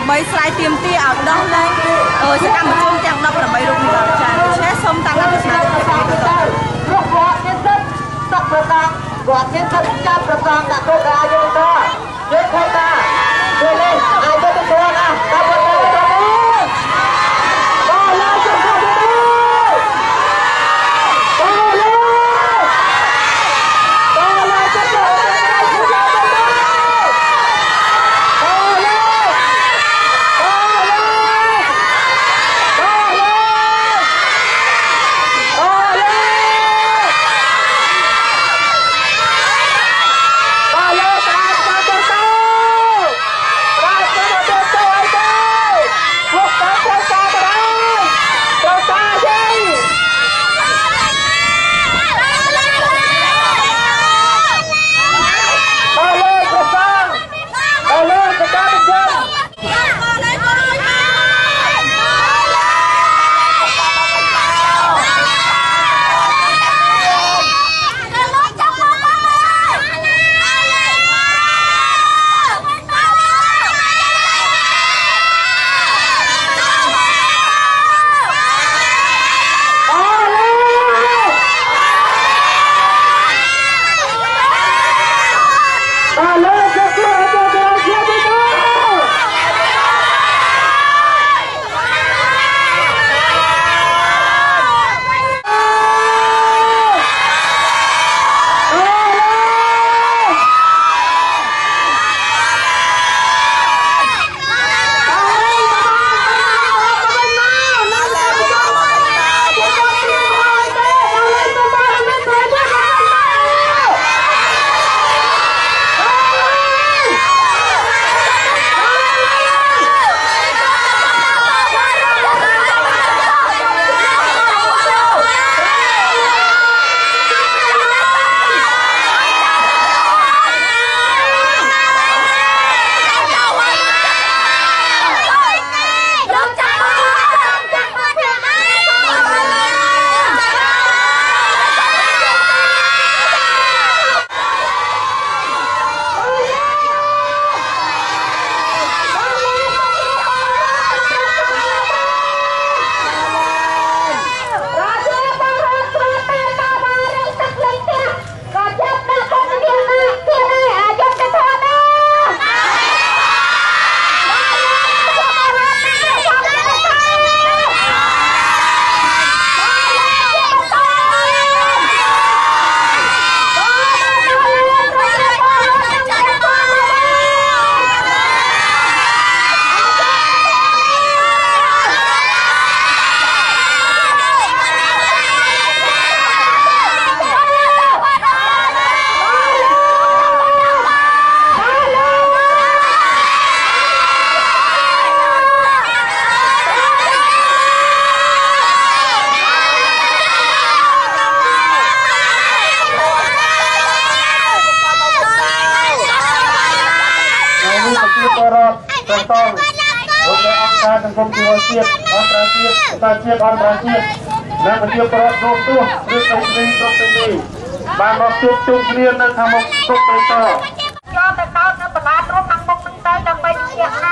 ដើម្បីស្រាយទាមទារឲ្យដោះលែងសកម្មជនទាំង18រូបនេះបាទចា៎ដូច្នេះសូមតាមដានទស្សនាពីវីដេអូបន្តរកវត្តមានសិទ្ធិសក់ប្រកាសវត្តមានសិទ្ធិចាប់ប្រកាសដាក់ទោសការយើងតយើងឃើញថាពេលនេះអាចទៅទៅណាដល់ទៅទៅដល់ឡើយចុះទៅសង្គមជីវជាតិអន្តរជាតិជាតិអន្តរជាតិនិងប្រជាពលរដ្ឋរួមទោះឬទៅទីគ្រប់ទៅទីបានមកជួបជុំគ្នានៅខាងមុខទុកទៅតចូលទៅដល់នៅបណ្ដាទ្រង់ខាងមុខនឹងទៅដើម្បីជា